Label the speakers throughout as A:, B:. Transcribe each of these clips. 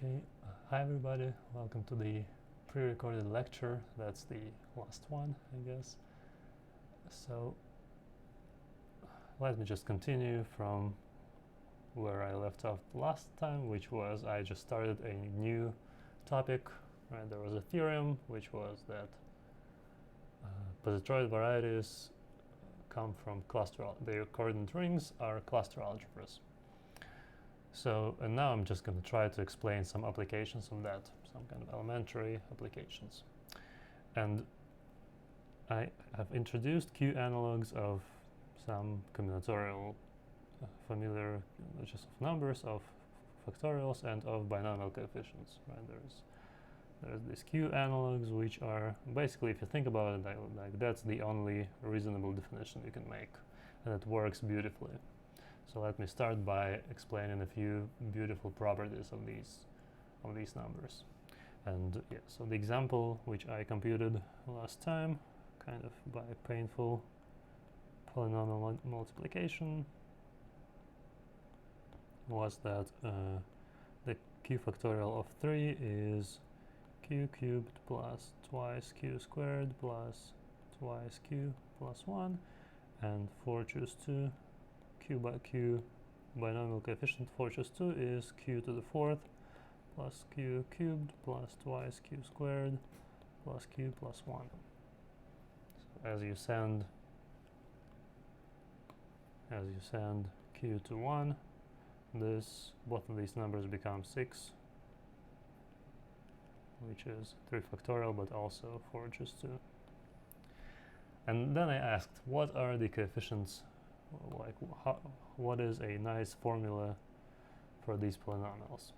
A: Okay, hi everybody, welcome to the pre-recorded lecture. That's the last one, I guess. So let me just continue from where I left off last time, which was I just started a new topic. Right, there was a theorem which was that positroid varieties come from cluster. Their coordinate rings are cluster algebras. So, and now I'm just going to try to explain some applications of that, some kind of elementary applications. And I have introduced Q analogs of some combinatorial familiar just of numbers, of factorials, and of binomial coefficients. Right? There's these Q analogs, which are basically, if you think about it, like that's the only reasonable definition you can make, and it works beautifully. So let me start by explaining a few beautiful properties of these numbers. And yeah, so the example which I computed last time, kind of by painful polynomial multiplication, was that the q factorial of 3 is q cubed plus twice q squared plus twice q plus 1, and 4 choose 2. Q by q binomial coefficient 4 choose 2 is q to the 4th plus q cubed plus twice q squared plus q plus 1. So as you send q to 1, both of these numbers become 6, which is 3 factorial, but also 4 choose 2. And then I asked, what are the coefficients? Like, what is a nice formula for these polynomials?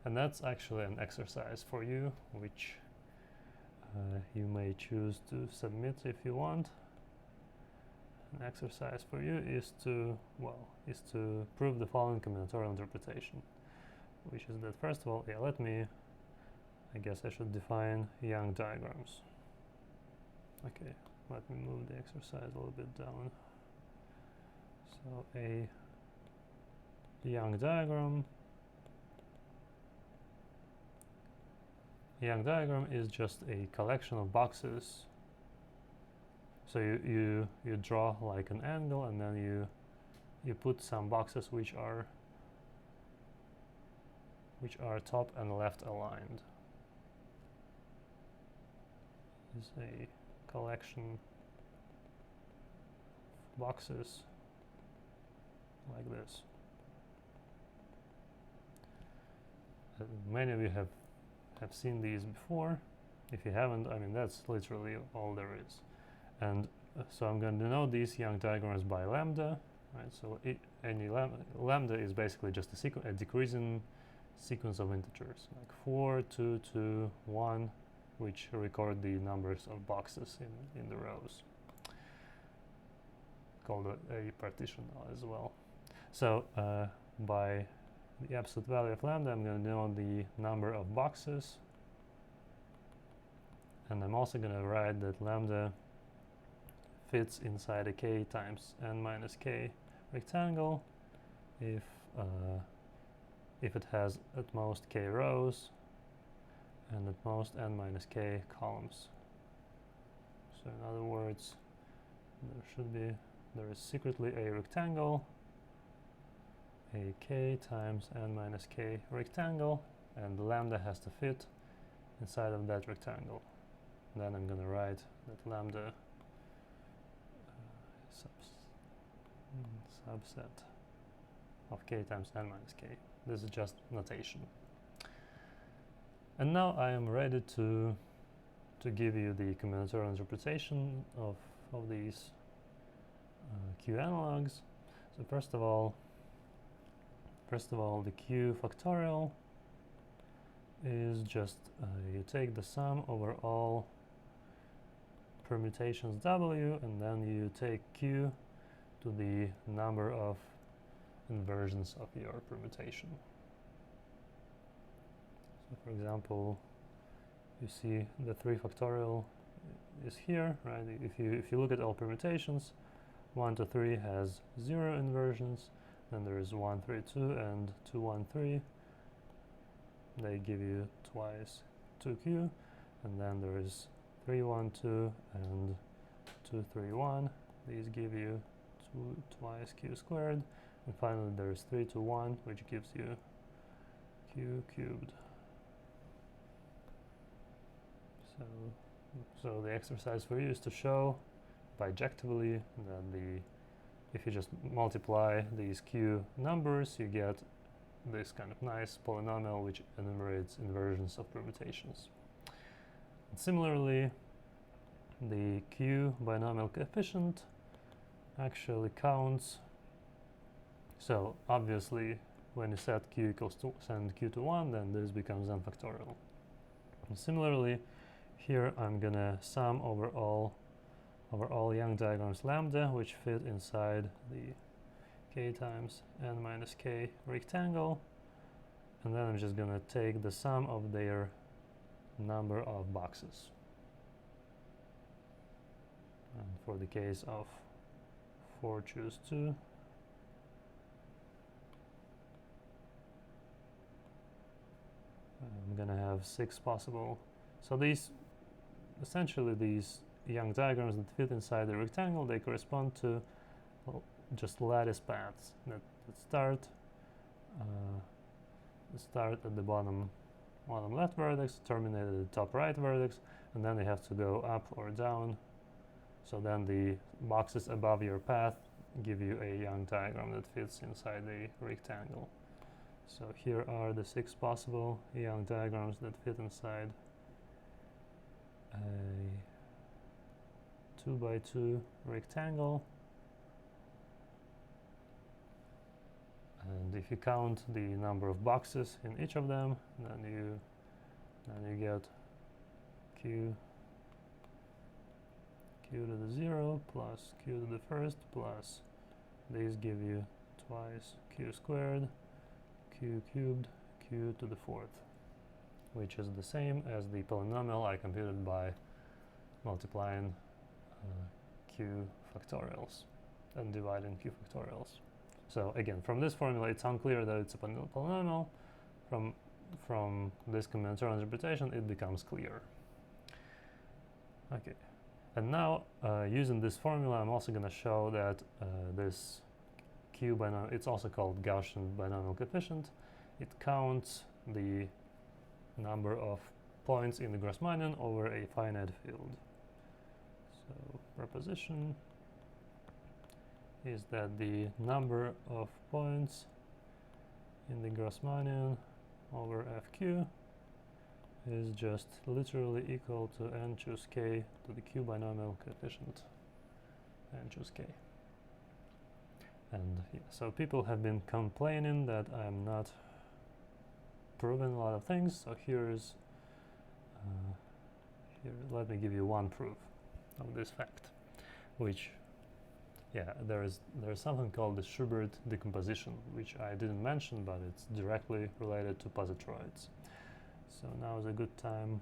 A: And that's actually an exercise for you, which you may choose to submit if you want. An exercise for you is to prove the following combinatorial interpretation, which is that, first of all, I guess I should define Young diagrams. Okay, let me move the exercise a little bit down. So a Young diagram is just a collection of boxes. So you draw like an angle, and then you put some boxes which are top and left aligned. Is a collection of boxes like this. Many of you have seen these before. If you haven't, I mean, that's literally all there is. And so I'm going to denote these Young diagrams by lambda. Right? So any lambda is basically just a decreasing sequence of integers, like 4, 2, 2, 1, which record the numbers of boxes in the rows, called a partition as well. So by the absolute value of lambda, I'm going to denote the number of boxes, and I'm also going to write that lambda fits inside a k times n minus k rectangle if it has at most k rows and at most n minus k columns. So in other words, there is secretly a rectangle, a k times n minus k rectangle, and the lambda has to fit inside of that rectangle. Then I'm going to write that lambda subset of k times n minus k. This is just notation. And now I am ready to give you the combinatorial interpretation of these Q analogs. So first of all, the Q factorial is just you take the sum over all permutations W, and then you take Q to the number of inversions of your permutation. So for example, you see the 3 factorial is here, right? If you look at all permutations, 1 to 3 has 0 inversions, then there is 1, 3, 2, and 2, 1, 3. they give you twice 2q, and then there is 3, 1, 2, and 2, 3, 1. These give you twice q squared, and finally there is 3, 2, 1, which gives you q cubed. So the exercise for you is to show bijectively that if you just multiply these q numbers, you get this kind of nice polynomial which enumerates inversions of permutations. And similarly, the q binomial coefficient actually counts. So obviously, when you set q equals to send q to 1, then this becomes n factorial. And similarly, here I'm gonna sum over all Young diagrams lambda, which fit inside the k times n minus k rectangle, and then I'm just gonna take the sum of their number of boxes. And for the case of 4 choose 2, I'm gonna have 6 possible. So essentially these Young diagrams that fit inside the rectangle, they correspond to just lattice paths that start at the bottom left vertex, terminate at the top right vertex, and then they have to go up or down. So then the boxes above your path give you a Young diagram that fits inside the rectangle. So here are the 6 possible Young diagrams that fit inside a 2 by 2 rectangle. And if you count the number of boxes in each of them, then you get q to the 0 plus q to the first plus these give you twice q squared, q cubed, q to the fourth, which is the same as the polynomial I computed by multiplying q factorials and dividing q factorials. So again, from this formula, it's unclear that it's a polynomial. From this combinatorial interpretation, it becomes clear. Okay, and now using this formula, I'm also going to show that this q binomial, it's also called Gaussian binomial coefficient. It counts the number of points in the Grassmannian over a finite field. So proposition is that the number of points in the Grassmannian over fq is just literally equal to n choose k to the q binomial coefficient n choose k. And yeah, so people have been complaining that I'm not proving a lot of things, so here let me give you one proof of this fact, which there's something called the Shubert decomposition, which I didn't mention, but it's directly related to positroids. So now is a good time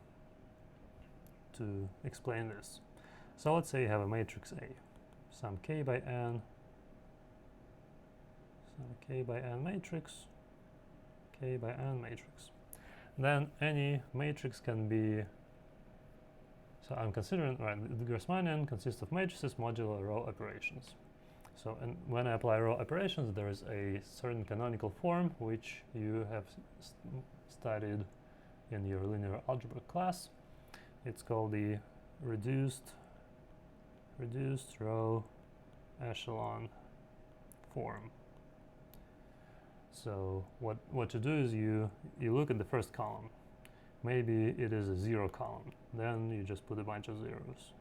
A: to explain this. So let's say you have a matrix A, some k by n matrix, k by n matrix. Then any matrix can be, so I'm considering, right, the Grassmannian consists of matrices modulo row operations. So and when I apply row operations, there is a certain canonical form which you have studied in your linear algebra class. It's called the reduced row echelon form. So what you do is you look at the first column. Maybe it is a 0 column. Then you just put a bunch of zeros.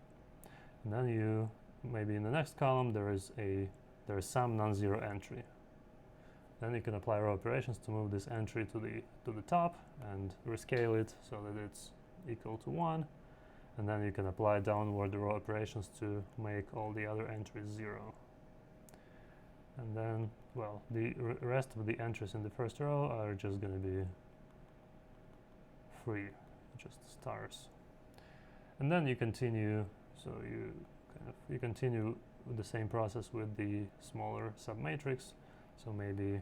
A: And then maybe in the next column there is some non-zero entry. Then you can apply row operations to move this entry to the top and rescale it so that it's equal to 1. And then you can apply downward row operations to make all the other entries 0. And then, well, the rest of the entries in the first row are just going to be free, just stars. And then you continue, so you continue with the same process with the smaller submatrix. So maybe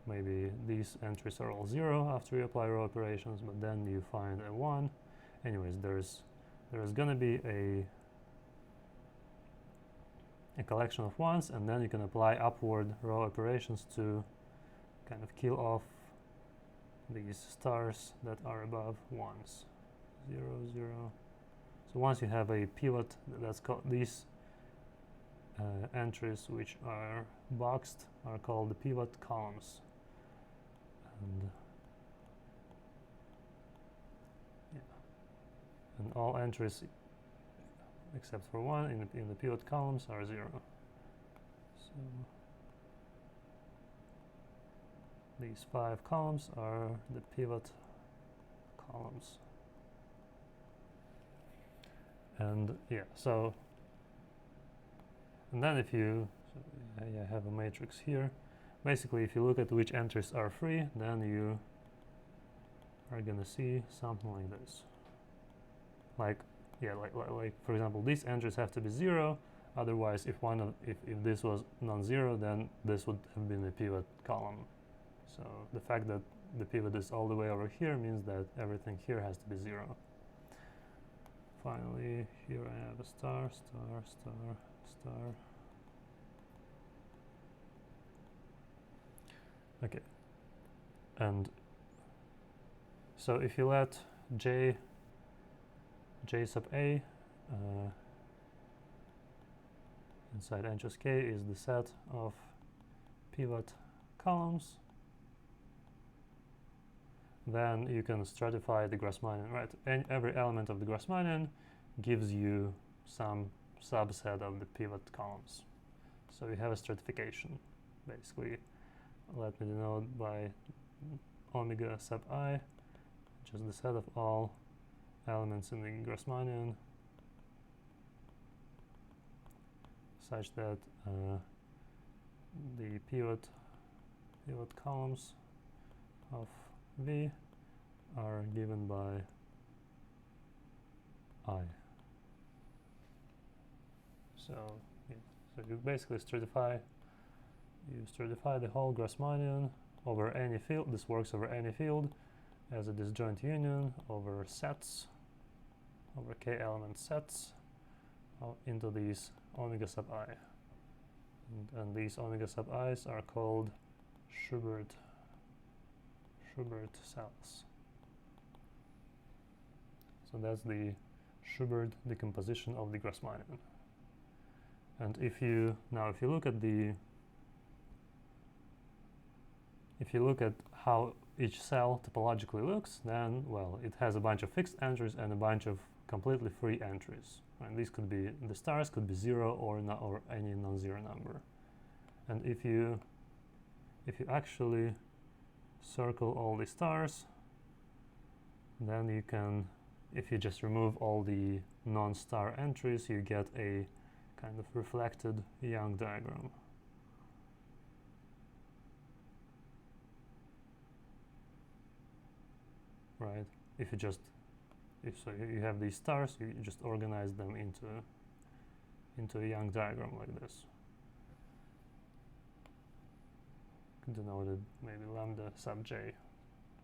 A: maybe these entries are all 0 after you apply row operations, but then you find a 1. Anyways, there's going to be a collection of 1s, and then you can apply upward row operations to kind of kill off these stars that are above 1s. 0, 0. So once you have a pivot, that's called these entries which are boxed are called the pivot columns. And yeah, and all entries except for 1 in the pivot columns are 0. So these 5 columns are the pivot columns. And yeah, so and then if you I have a matrix here. Basically, if you look at which entries are free, then you are gonna see something like this. Like for example, these entries have to be 0. Otherwise, if this was non-zero, then this would have been a pivot column. So the fact that the pivot is all the way over here means that everything here has to be 0. Finally, here I have a star, star, star, star. Okay, and so if you let j sub a inside n choose k is the set of pivot columns, then you can stratify the Grassmannian, right? And every element of the Grassmannian gives you some subset of the pivot columns. So you have a stratification, basically. Let me denote by omega sub I, just the set of all elements in the Grassmannian, such that the pivot columns of V are given by I. So, yeah. So you basically stratify the whole Grassmannian over any field. This works over any field as a disjoint union over sets, over k element sets into these omega sub I. And these omega sub i's are called Shubert cells. So that's the Shubert decomposition of the Grassmannian. And if you look at how each cell topologically looks, then well, it has a bunch of fixed entries and a bunch of completely free entries. And these could be, the stars could be 0 or any non-zero number. And if you actually circle all the stars, then you can, if you just remove all the non-star entries, you get a kind of reflected Young diagram. Right? If you have these stars, you just organize them into a Young diagram like this, denoted maybe lambda sub j,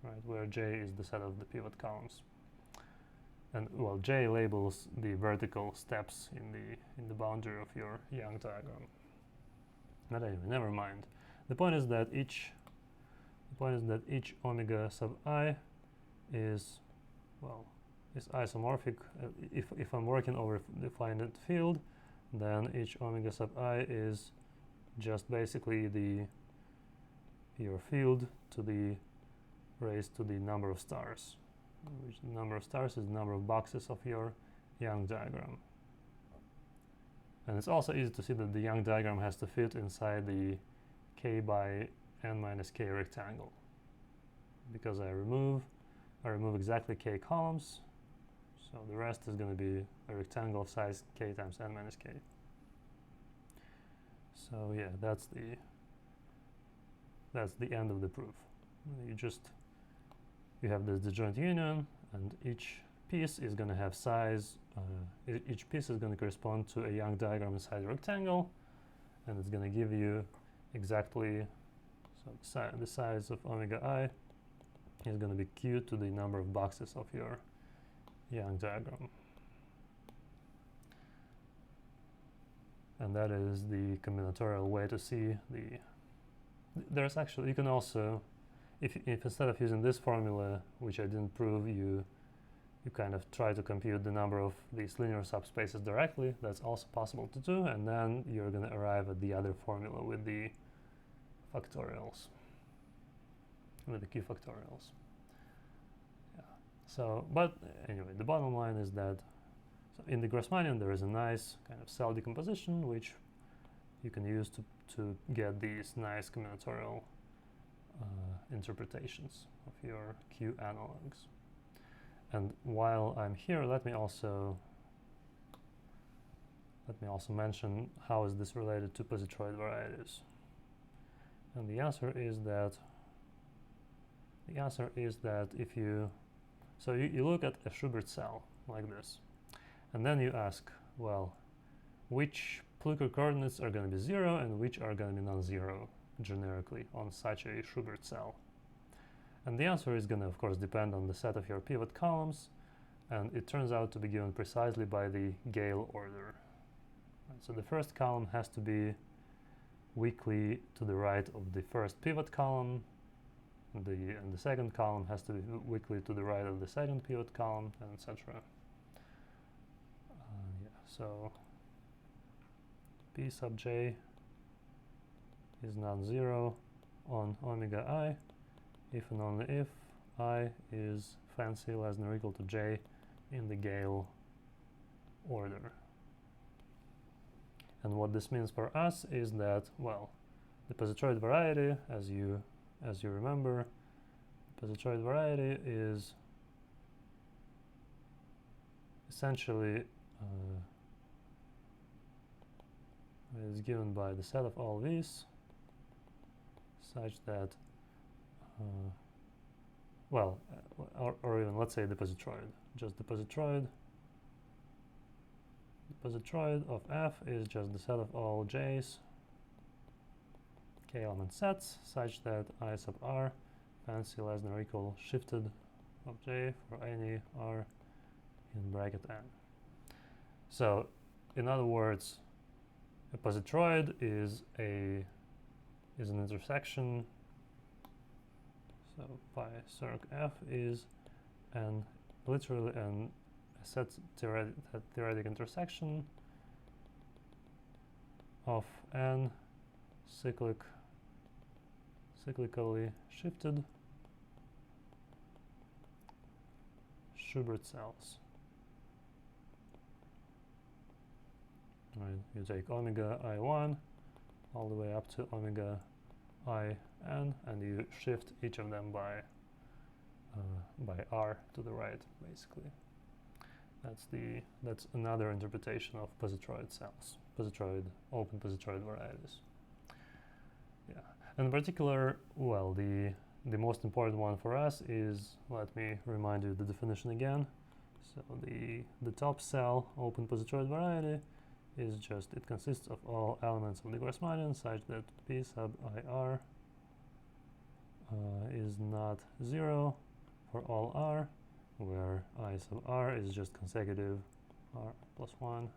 A: right? Where j is the set of the pivot columns, and well, j labels the vertical steps in the boundary of your Young diagram. But anyway, never mind. The point is that each omega sub I is isomorphic. If I'm working over a defined field, then each omega sub I is just basically your field to the raised to the number of stars, which the number of stars is the number of boxes of your Young diagram. And it's also easy to see that the Young diagram has to fit inside the k by n minus k rectangle, because I remove exactly k columns, so the rest is going to be a rectangle of size k times n minus k. So yeah, that's the end of the proof. You have this disjoint union, and each piece is going to have size. Each piece is going to correspond to a Young diagram inside a rectangle, and it's going to give you exactly. So the size of omega I is going to be q to the number of boxes of your Young diagram. And that is the combinatorial way to see the... There's actually, you can also, if instead of using this formula, which I didn't prove, you kind of try to compute the number of these linear subspaces directly, that's also possible to do, and then you're going to arrive at the other formula with the factorials, with the q factorials. Yeah. So, but anyway, the bottom line is that in the Grassmannian there is a nice kind of cell decomposition which you can use to get these nice combinatorial interpretations of your Q analogs. And while I'm here, let me also mention how is this related to positroid varieties. And the answer is that if you look at a Shubert cell like this, and then you ask, well, which Pluker coordinates are going to be 0 and which are going to be non-zero generically on such a Shubert cell? And the answer is going to, of course, depend on the set of your pivot columns, and it turns out to be given precisely by the Gale order. Right, so the first column has to be weakly to the right of the first pivot column, and the second column has to be weakly to the right of the second pivot column, and etc. So P sub j is non-zero on omega I if and only if I is fancy less than or equal to j in the Gale order. And what this means for us is that, well, the positroid variety, as you remember, positroid variety is essentially is given by the set of all these such that or even let's say the positroid, just the positroid of F is just the set of all j's k element sets such that I sub r fancy less than or equal shifted of j for any r in bracket n. So in other words, a positroid is an intersection. So phi circ F is literally a set theoretic intersection of n cyclically shifted Shubert cells. Right, you take omega I1 all the way up to omega IN, and you shift each of them by r to the right, basically. That's another interpretation of positroid cells, open positroid varieties. Yeah, and in particular, well, the most important one for us is, let me remind you the definition again. So the top cell open positroid variety is just, it consists of all elements of the Grassmannian such that P sub IR is not 0 for all R, where I sub R is just consecutive R plus 1.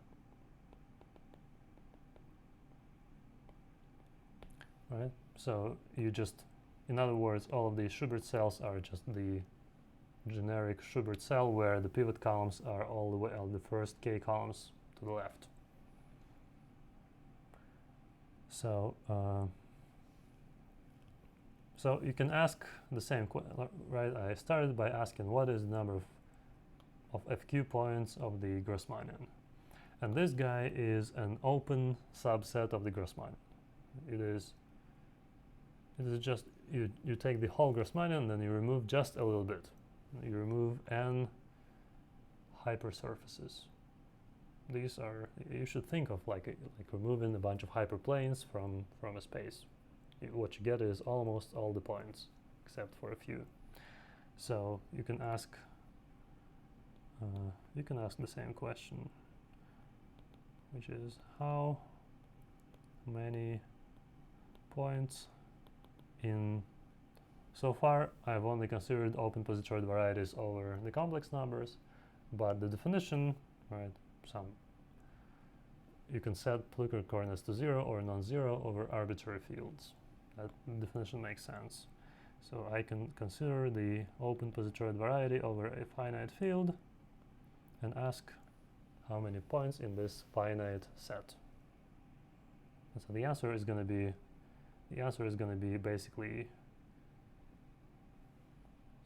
A: Right? So you just, in other words, all of these Shubert cells are just the generic Shubert cell where the pivot columns are all the way out the first k columns to the left. So, so you can ask the same question, right? I started by asking what is the number of FQ points of the Grassmannian, and this guy is an open subset of the Grassmannian. It is just you take the whole Grassmannian, then you remove just a little bit. You remove n hypersurfaces. These are, you should think of like removing a bunch of hyperplanes from a space. What you get is almost all the points, except for a few. So you can ask the same question, which is how many points so far I've only considered open positroid varieties over the complex numbers, but the definition, right, you can set particular coordinates to 0 or non-zero over arbitrary fields. That definition makes sense. So I can consider the open positroid variety over a finite field and ask how many points in this finite set. And so the answer is going to be basically,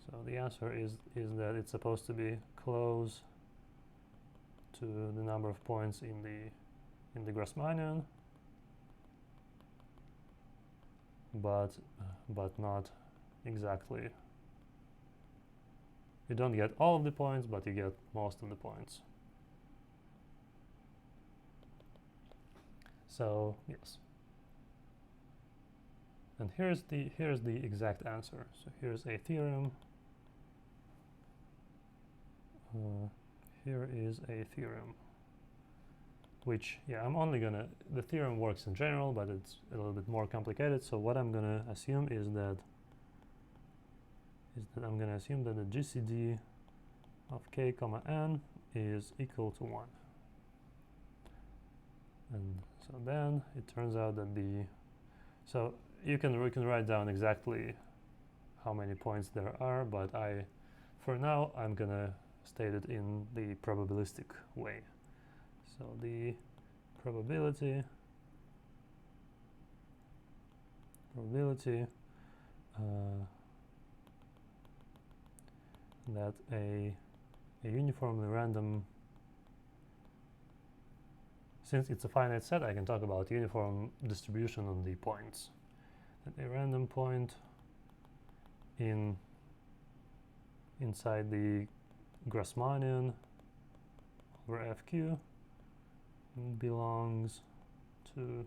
A: so the answer is that it's supposed to be close to the number of points in the Grassmannian, but not exactly. You don't get all of the points, but you get most of the points. So yes. And here's the exact answer. So here's a theorem. Here is a theorem, which, yeah, the theorem works in general, but it's a little bit more complicated. So what I'm gonna assume is that I'm gonna assume that the GCD of k comma n is equal to 1. And so then it turns out that so we can write down exactly how many points there are, but for now I'm gonna state it in the probabilistic way. So the probability that a uniformly random, since it's a finite set, I can talk about uniform distribution on the points. That a random point inside the Grassmannian over FQ belongs to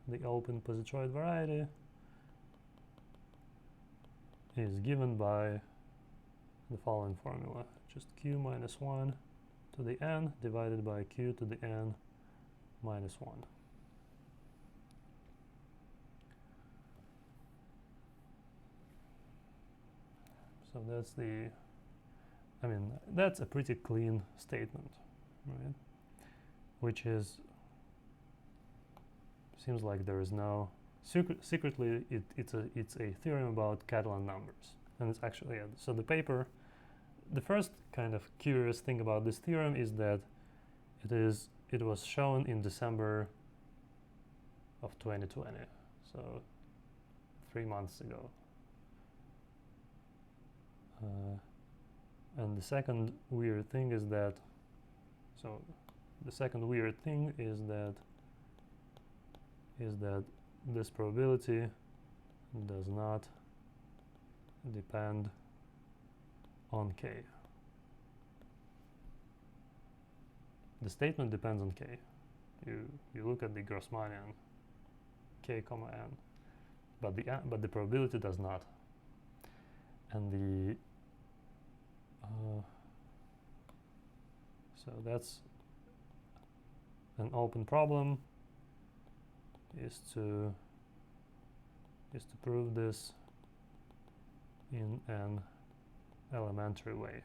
A: the open positroid variety is given by the following formula, just q minus 1 to the n divided by q to the n minus 1. So that's a pretty clean statement, right? Which seems like there is no secretly it's a theorem about Catalan numbers, and it's actually, yeah. So the first kind of curious thing about this theorem is that it was shown in December of 2020, so 3 months ago. And the second weird thing is that this probability does not depend on k. The statement depends on k. You look at the Grassmannian k comma n, but the probability does not. And so that's an open problem, is to prove this in an elementary way.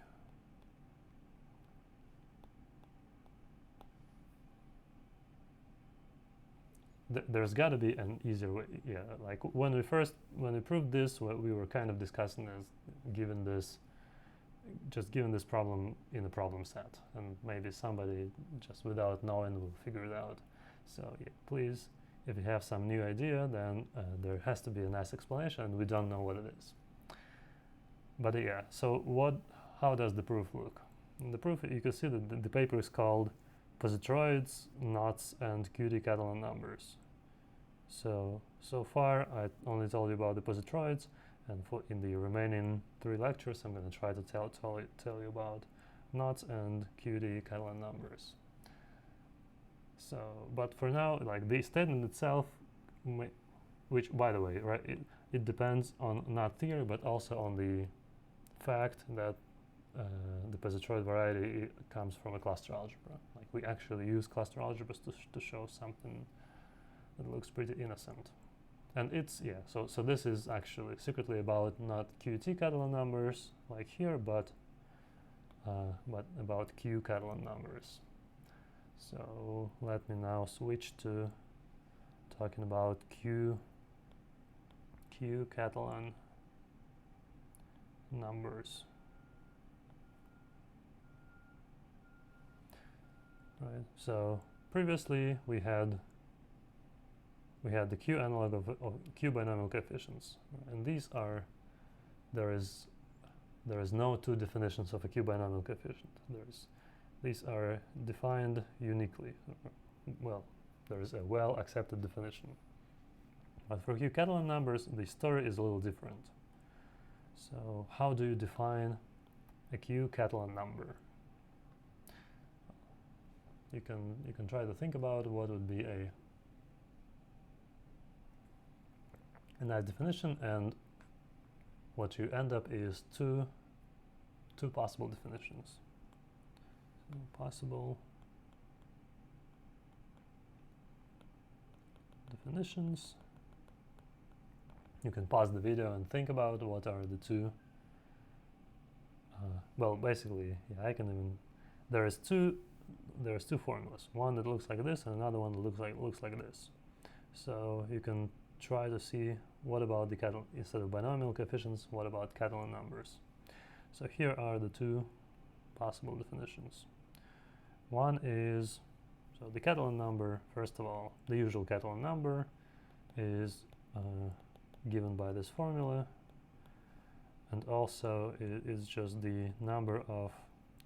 A: There's got to be an easier way. Yeah, like when we proved this, what we were kind of discussing is given this problem in a problem set, and maybe somebody just without knowing will figure it out. So yeah, please, if you have some new idea, then there has to be a nice explanation, and we don't know what it is. But yeah, so how does the proof look? In the proof, you can see that the paper is called Positroids, Knots, and t-Catalan numbers. So far, I only told you about the positroids, and in the remaining 3 lectures, I'm going to try to tell you about knots and t-Catalan numbers. So, but for now, like the statement itself, which, by the way, right, it depends on not theory, but also on the fact that the positroid variety comes from a cluster algebra. Like we actually use cluster algebras to show something that looks pretty innocent. And it's, yeah, so this is actually secretly about not t-Catalan numbers like here, but about Catalan numbers. So let me now switch to talking about Catalan numbers. Right. So previously we had the Q analog of Q binomial coefficients, and these are there is no two definitions of a Q binomial coefficient. These are defined uniquely. Well, there is a well accepted definition. But for Q Catalan numbers, the story is a little different. So how do you define a Q Catalan number? You can try to think about what would be a nice definition, and what you end up is two possible definitions. So possible definitions. You can pause the video and think about what are the two. Well, basically, yeah, I can even. There's two formulas. One that looks like this, and another one that looks like this. So you can try to see what about the Catalan, instead of binomial coefficients, what about Catalan numbers. So here are the two possible definitions. One is, so the Catalan number, first of all, the usual Catalan number is given by this formula, and also it is just the number of,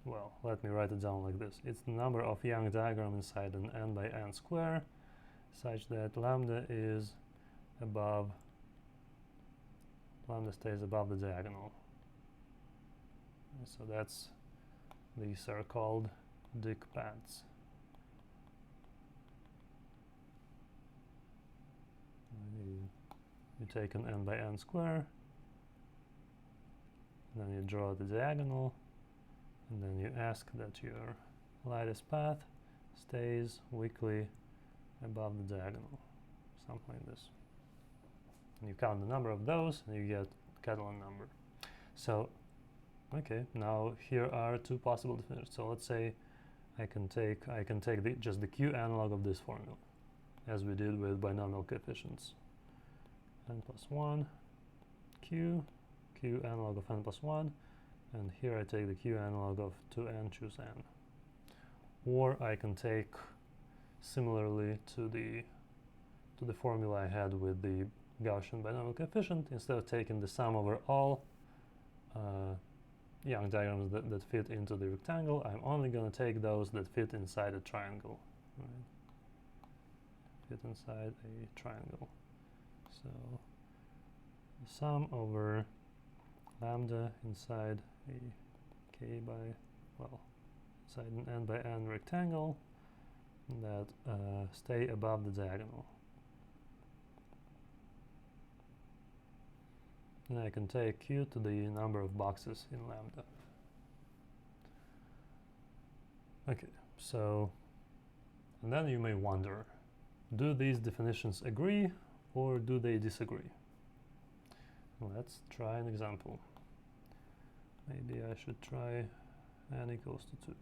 A: well, let me write it down like this. It's the number of Young diagram inside an n by n square, such that lambda stays above the diagonal. And so these are called Dic pads. You take an n by n square, then you draw the diagonal, and then you ask that your lightest path stays weakly above the diagonal, something like this. And you count the number of those, and you get Catalan number. So, okay, now here are two possible definitions. So let's say I can take just the Q analog of this formula, as we did with binomial coefficients. N plus 1, Q analog of n plus 1, and here I take the Q analog of 2n, choose n. Or I can take, similarly to the formula I had with the Gaussian binomial coefficient, instead of taking the sum over all Young diagrams that fit into the rectangle, I'm only going to take those that fit inside a triangle. Right? Fit inside a triangle. So the sum over lambda inside a k by, well, inside an n by n rectangle that stay above the diagonal. And I can take Q to the number of boxes in lambda. Okay, so, and then you may wonder, do these definitions agree or do they disagree? Let's try an example. Maybe I should try n equals to 2.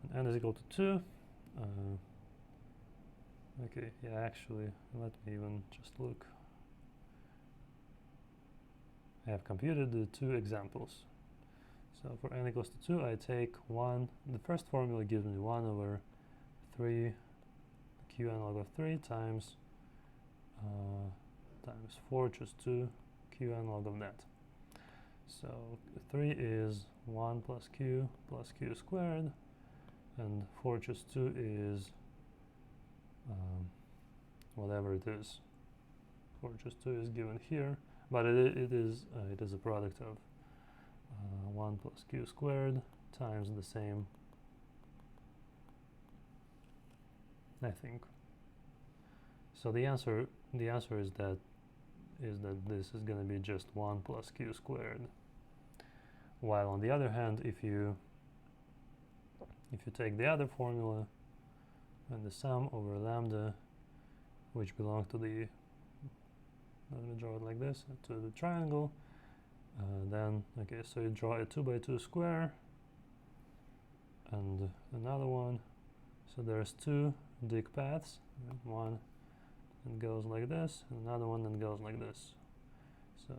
A: When n is equal to 2, okay, yeah, actually, let me even just look. I have computed the two examples. So for n equals to 2, I take 1, the first formula gives me 1 over 3, Q analog of 3 times 4, choose 2, Q analog of that. So 3 is 1 plus Q squared, and 4 choose 2 is whatever it is. 4 choose 2 is given here. But it is a product of 1 plus Q squared times the same, I think. So the answer is that this is going to be just 1 plus Q squared. While on the other hand, if you take the other formula and the sum over lambda, which belongs to the let me draw it like this to the triangle. Then, okay, so you draw a 2 by 2 square and another one. So there's two dig paths, one that goes like this, and another one that goes like this. So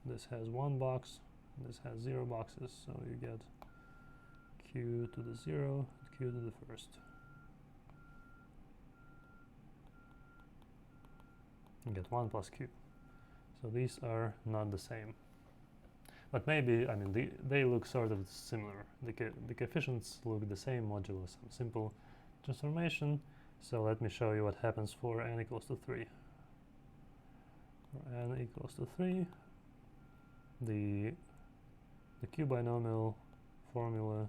A: this has one box, this has 0 boxes, so you get q to the 0, q to the first. You get 1 plus q. So these are not the same. But maybe, I mean, they look sort of similar. The coefficients look the same modulo some simple transformation. So let me show you what happens for n equals to 3. For n equals to 3, the Q binomial formula,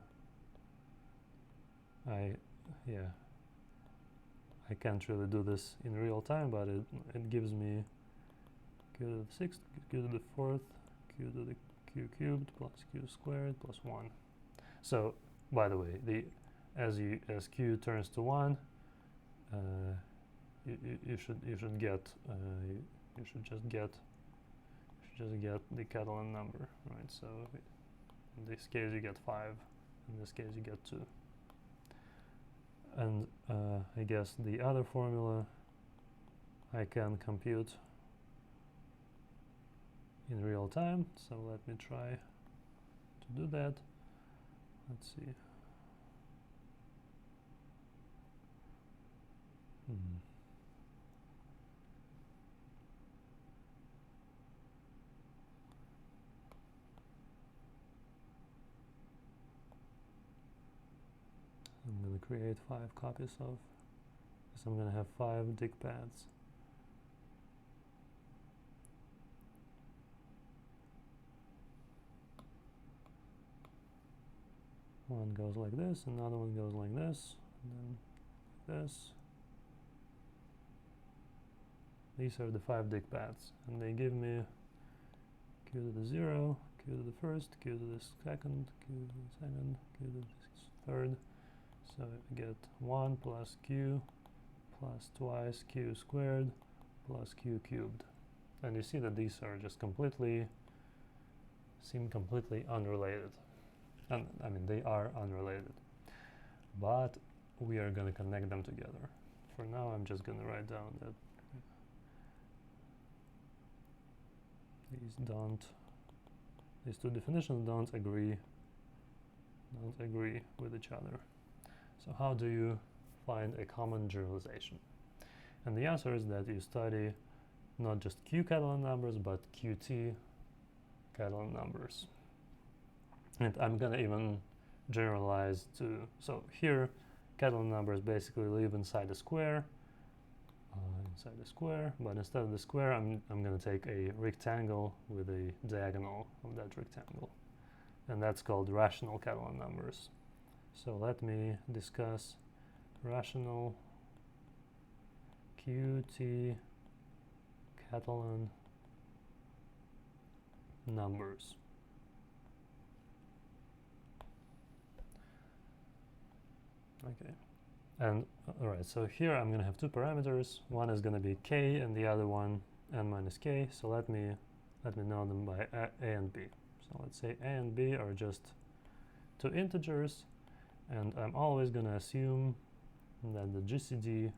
A: I can't really do this in real time, but it gives me q to the 6th, q to the 4th, q to the q cubed plus q squared plus 1. So, by the way, as q turns to 1, you should just get the Catalan number, right? So in this case you get 5, in this case you get 2. And I guess the other formula I can compute in real time, so let me try to do that. Let's see. I'm going to create 5 copies of, because I'm going to have 5 dig paths. One goes like this, another one goes like this, and then this. These are the 5 dig paths, and they give me q to the 0, q to the first, q to the second, q to the second, q to the third. So I get 1 plus q plus twice q squared plus q cubed. And you see that these are just seem completely unrelated. And I mean, they are unrelated. But we are going to connect them together. For now, I'm just going to write down that these two definitions don't agree with each other. So how do you find a common generalization? And the answer is that you study not just q-Catalan numbers, but qt-Catalan numbers. And I'm going to even generalize to, so here Catalan numbers basically live inside the square, but instead of the square I'm going to take a rectangle with a diagonal of that rectangle. And that's called rational Catalan numbers. So let me discuss rational qt-Catalan numbers. Okay, and alright, so here I'm going to have 2 parameters. One is going to be k and the other one n minus k. So let me know them by a and b. So let's say a and b are just 2 integers, and I'm always going to assume that the GCD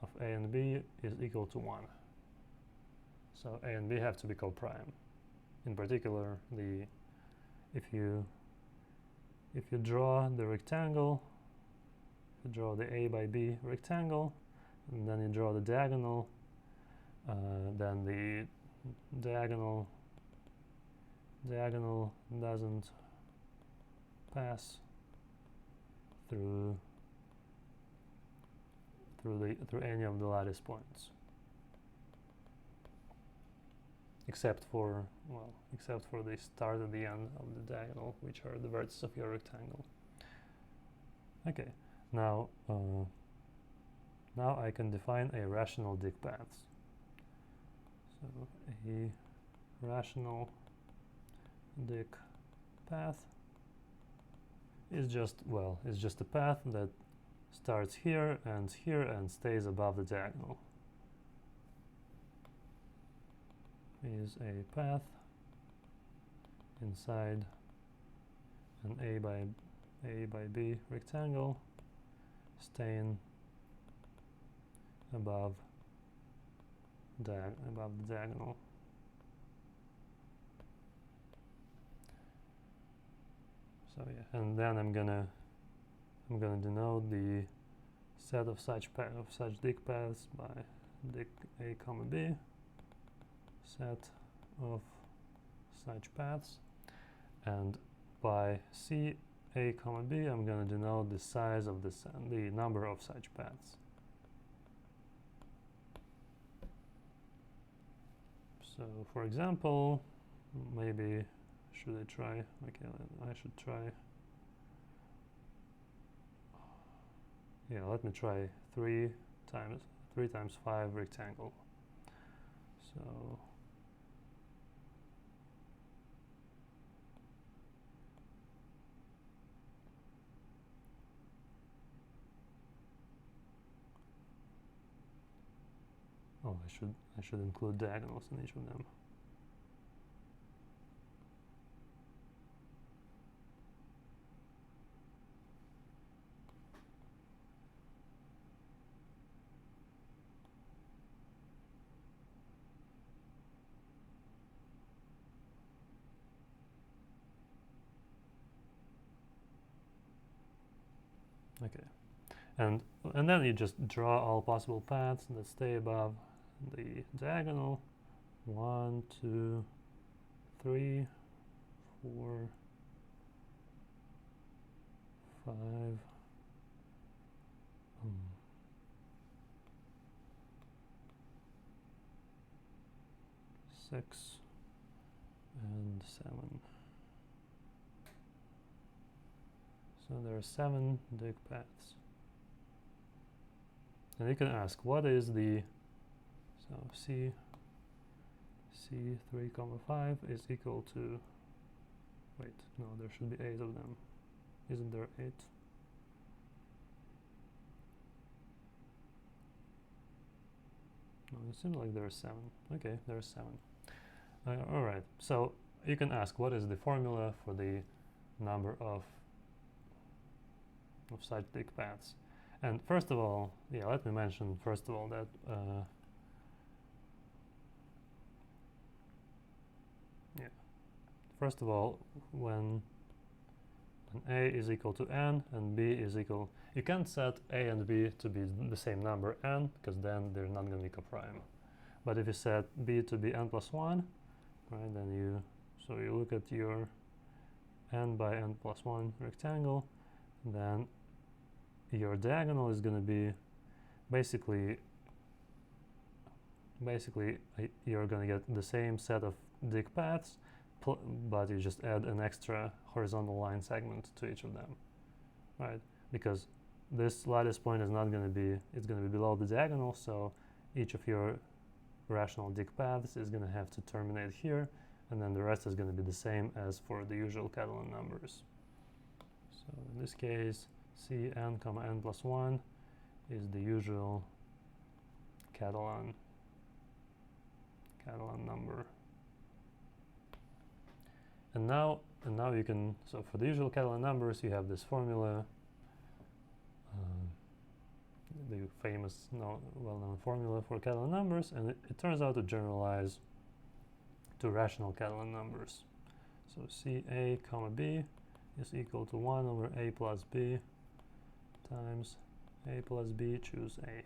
A: of a and b is equal to 1. So a and b have to be coprime. In particular, if you draw the rectangle, you draw the a by b rectangle, and then you draw the diagonal, then the diagonal doesn't pass through any of the lattice points, except for the start and the end of the diagonal, which are the vertices of your rectangle. Okay, now I can define a rational dig paths. So a rational dig path is just a path that starts here and stays above the diagonal. is a path inside an A by B rectangle staying above the diagonal. So yeah, and then I'm gonna denote the set of such dict paths by dict A comma B, set of such paths, and by C A comma B I'm going to denote the size of the number of such paths. So for example, maybe should I try, okay, I should try, yeah, let me try 3 times 5 rectangle. So oh, I should include diagonals in each of them. Okay, and then you just draw all possible paths that stay above the diagonal. 1, 2, 3, 4, 5, 6, and 7. So there are 7 dict paths. And you can ask, what is the, so C 3 comma 5 is equal to, wait, no, there should be 8 of them. Isn't there 8? No, it seems like there are 7. Okay, there are 7. All right, so you can ask, what is the formula for the number of such dict paths? And first of all, yeah, let me mention first of all that first of all, when an A is equal to n and B is equal, you can't set A and B to be the same number n, because then they're not going to be coprime. But if you set B to be n plus 1, right, then you look at your n by n plus 1 rectangle, then your diagonal is going to be basically you're going to get the same set of dict paths, but you just add an extra horizontal line segment to each of them, right? Because this lattice point is not going to be, it's going to be below the diagonal, so each of your rational dict paths is going to have to terminate here, and then the rest is going to be the same as for the usual Catalan numbers. So in this case, Cn comma n plus 1 is the usual Catalan number. And now you can, so for the usual Catalan numbers, you have this formula, the famous, well-known formula for Catalan numbers, and it turns out to generalize to rational Catalan numbers. So Ca comma b is equal to 1 over a plus b times a plus b, choose a.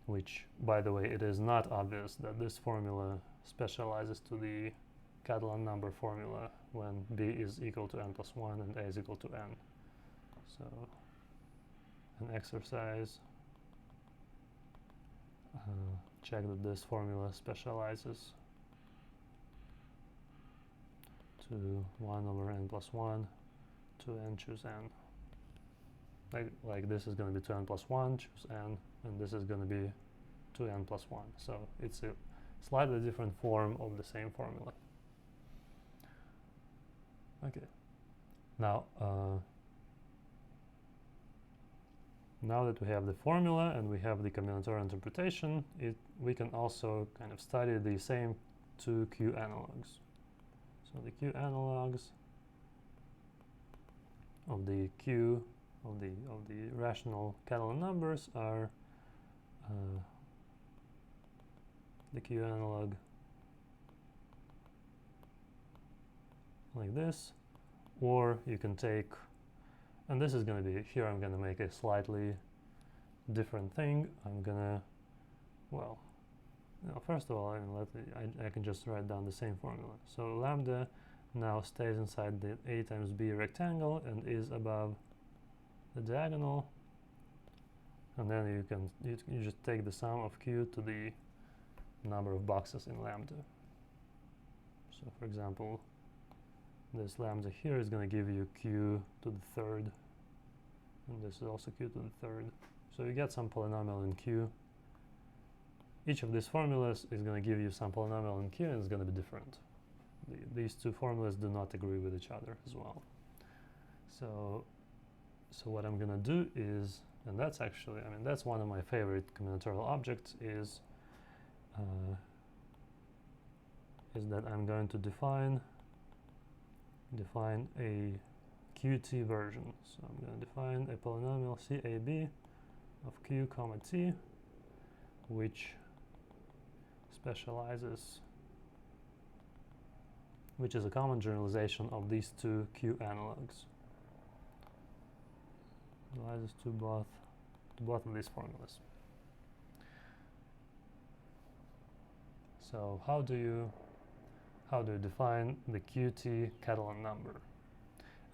A: Which, by the way, it is not obvious that this formula specializes to the Catalan number formula when b is equal to n plus 1 and a is equal to n. So an exercise, check that this formula specializes to 1 over n plus 1 to n, choose n. Like this is going to be 2n plus 1, choose n, and this is going to be 2n plus 1. So it's a slightly different form of the same formula. Okay. Now, now that we have the formula and we have the combinatorial interpretation, we can also kind of study the same two Q analogs. So the Q analogs of the Q of the rational Catalan numbers are the Q analog like this, or you can take, and this is going to be, here I'm going to make a slightly different thing. I'm going to, well, first of all, I can just write down the same formula. So lambda now stays inside the A times B rectangle and is above the diagonal, and then you just take the sum of Q to the number of boxes in lambda. So for example, this lambda here is going to give you Q to the third, and this is also Q to the third. So you get some polynomial in Q. Each of these formulas is going to give you some polynomial in Q, and it's going to be different. These two formulas do not agree with each other as well. So what I'm going to do is, and that's actually, I mean, that's one of my favorite combinatorial objects, is that I'm going to define a QT version. So I'm going to define a polynomial CAB of Q comma T, which specializes, which is a common generalization of these two Q analogs. Generalizes to both of these formulas. So how do you define the QT Catalan number?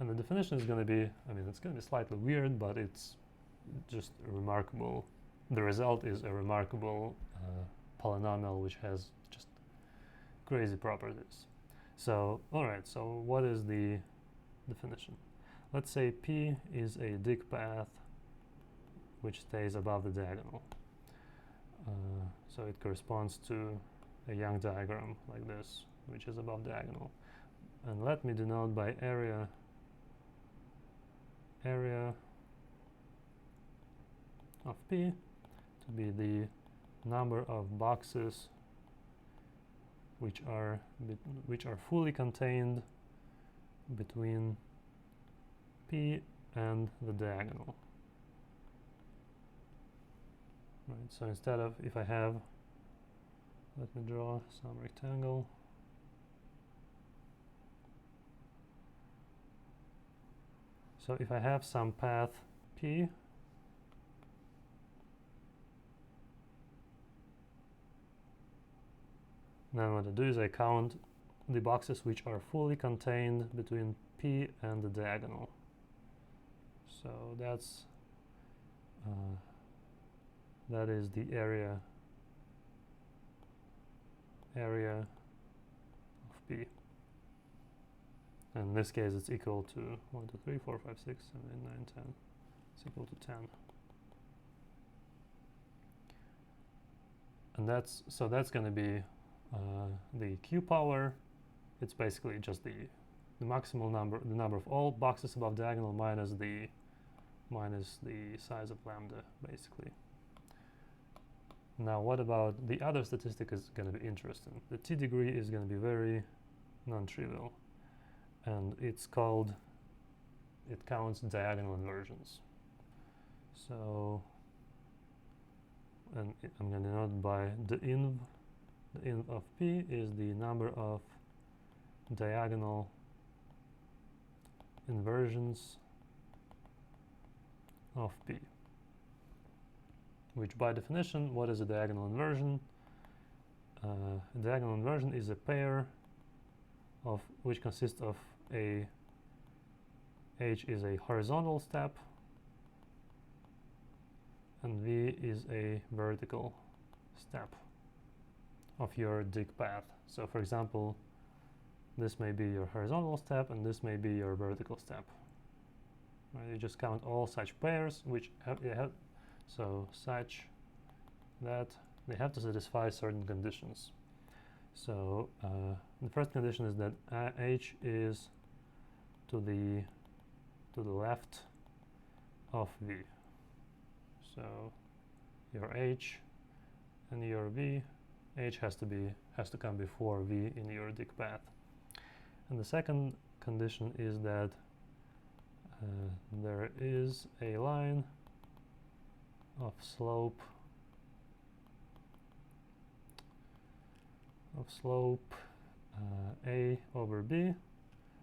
A: And the definition is going to be, I mean, it's going to be slightly weird, but it's just remarkable. The result is a remarkable polynomial which has just crazy properties. So, all right, so what is the definition? Let's say P is a dig path which stays above the diagonal. So it corresponds to a Young diagram like this, which is above diagonal. And let me denote by area of P to be the number of boxes which are fully contained between P and the diagonal. Right, so instead of, if I have, let me draw some rectangle. So if I have some path P, then what I do is I count the boxes which are fully contained between P and the diagonal. So that is the area of P. And in this case, it's equal to 1, 2, 3, 4, 5, 6, 7, 8, 9, 10. It's equal to 10. And that's going to be the Q power. It's basically just the maximal number, the number of all boxes above diagonal minus the size of lambda, basically. Now, what about the other statistic is going to be interesting. The T degree is going to be very non-trivial, and it counts diagonal inversions. So, and I'm going to denote by the inv of P is the number of diagonal inversions of P, which by definition, what is a diagonal inversion? A diagonal inversion is a pair of which consists of a H is a horizontal step and V is a vertical step of your dig path. So for example, this may be your horizontal step and this may be your vertical step. Right? You just count all such pairs which so such that they have to satisfy certain conditions. So the first condition is that H is to the left of V. So your h and your v, h has to come before v in your dig path. And the second condition is that there is a line of slope a over b,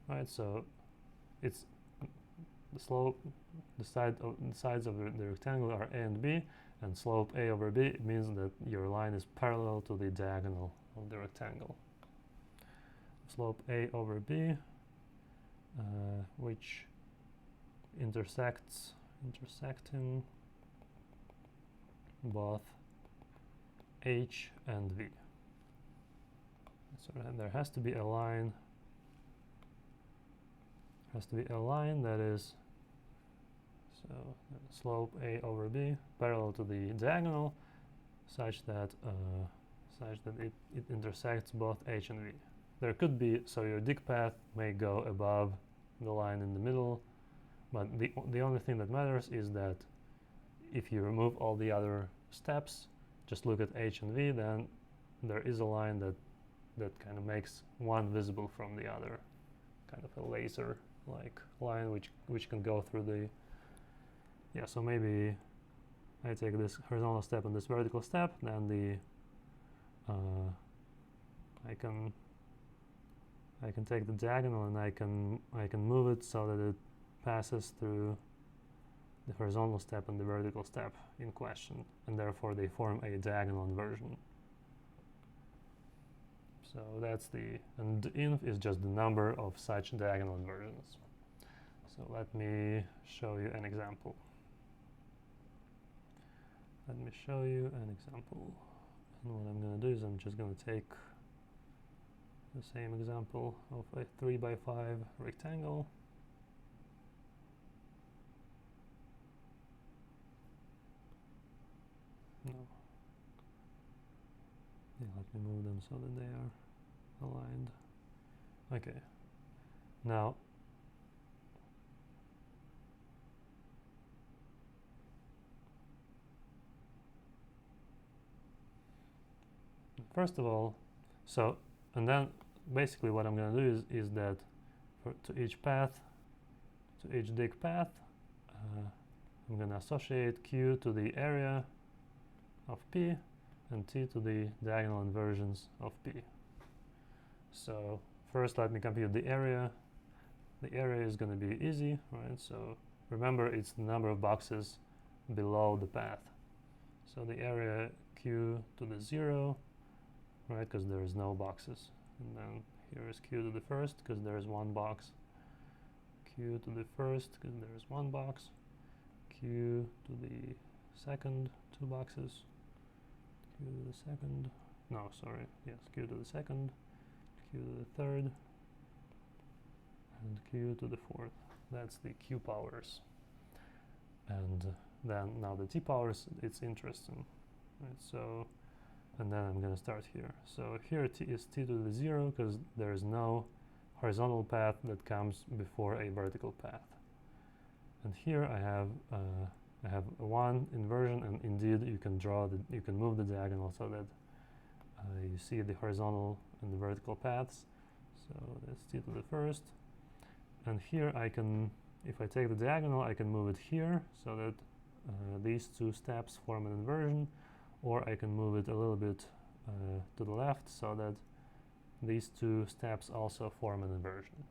A: right? So it's the slope, the sides of the rectangle are a and b, and slope a over b means that your line is parallel to the diagonal of the rectangle. Slope a over b, which intersecting both h and v. So there has to be a line. That is, so slope a over b parallel to the diagonal, such that it intersects both h and v. There could be, so your dig path may go above the line in the middle, but the only thing that matters is that if you remove all the other steps, just look at h and v, then there is a line that kind of makes one visible from the other, kind of a laser-like line which can go through the, yeah, so maybe I take this horizontal step and this vertical step, then the I can take the diagonal and I can move it so that it passes through the horizontal step and the vertical step in question, and therefore they form a diagonal inversion. So that's and inv is just the number of such diagonal inversions. So let me show you an example. And what I'm going to do is I'm just going to take the same example of a 3x5 rectangle. No. Yeah, let me move them so that they are aligned. Okay. Now, first of all, and then basically what I'm going to do is that to each dig path, I'm going to associate q to the area of p and t to the diagonal inversions of p. So first let me compute the area. The area is going to be easy, right? So remember, it's the number of boxes below the path. So the area q to the 0, right, because there is no boxes. And then here is q to the first, because there is one box. Q to the first, because there is one box. Q to the second, 2 boxes. Q to the second, no, sorry, yes, Q to the second, Q to the third, and Q to the fourth. That's the Q powers. And then now the T powers, it's interesting, right? So, and then I'm going to start here. So here T is T to the 0, because there is no horizontal path that comes before a vertical path. And here I have one inversion, and indeed you can move the diagonal so that you see the horizontal and the vertical paths. So that's T to the first. And here if I take the diagonal, I can move it here so that these 2 steps form an inversion, or I can move it a little bit to the left so that these 2 steps also form an inversion,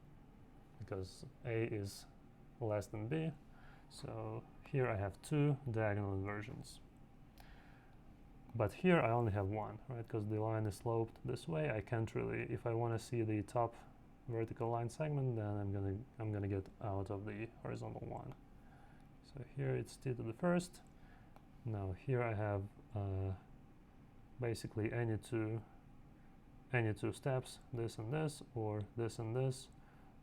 A: because A is less than B. So here I have 2 diagonal inversions. But here I only have 1, right? Because the line is sloped this way. I can't really, if I want to see the top vertical line segment, then I'm gonna get out of the horizontal one. So here it's T to the first. Now here I have basically any two steps, this and this, or this and this,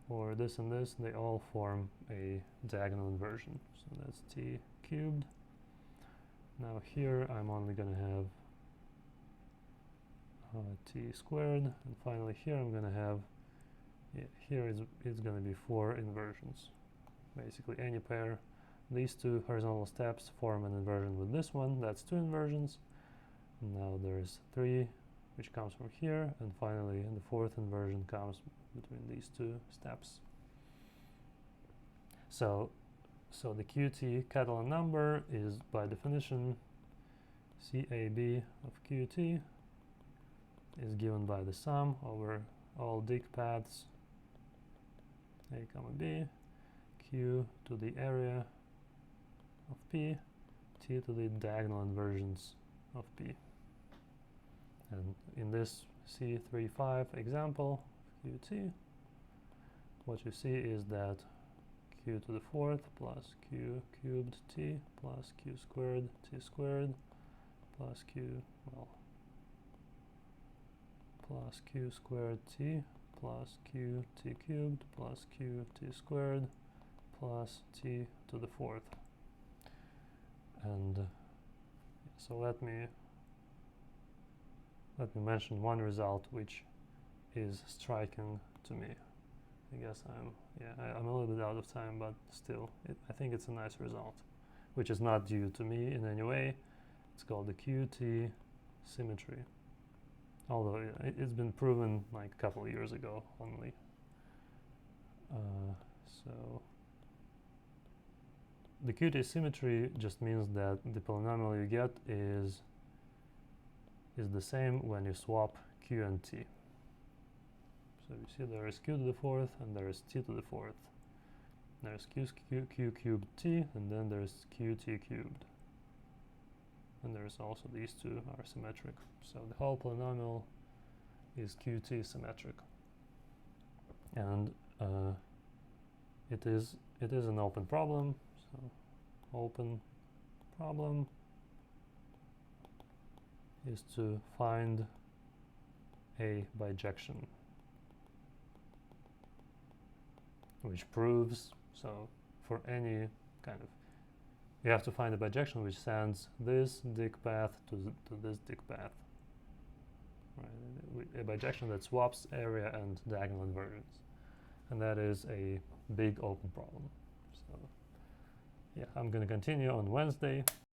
A: or this and this. They all form a diagonal inversion. So that's T cubed. Now here I'm only going to have T squared, and finally here I'm going to have, it's going to be 4 inversions. Basically any pair these two horizontal steps form an inversion with this one. That's 2 inversions. And now there's 3, which comes from here, and finally the 4th inversion comes between these 2 steps. So the t-Catalan number is by definition CAB of qt is given by the sum over all dig paths a comma b, q to the area of p, t to the diagonal inversions of p. And in this C35 example qt, what you see is that q to the 4th plus q cubed t plus q squared t squared plus q, well, plus q squared t plus q t cubed plus q t squared plus t to the 4th. And so let me mention one result which is striking to me. I guess I'm a little bit out of time, but still, I think it's a nice result, which is not due to me in any way. It's called the QT symmetry. Although it's been proven like a couple of years ago only. So the QT symmetry just means that the polynomial you get is the same when you swap q and t. So you see there is q to the 4th and there is t to the 4th. There's q cubed t, and then there's qt cubed. And there's also these two are symmetric. So the whole polynomial is qt symmetric. And it is an open problem. So open problem is to find a bijection, which proves, so for any kind of, you have to find a bijection which sends this dig path to this dig path. Right? A bijection that swaps area and diagonal inversions. And that is a big open problem. So yeah, I'm going to continue on Wednesday.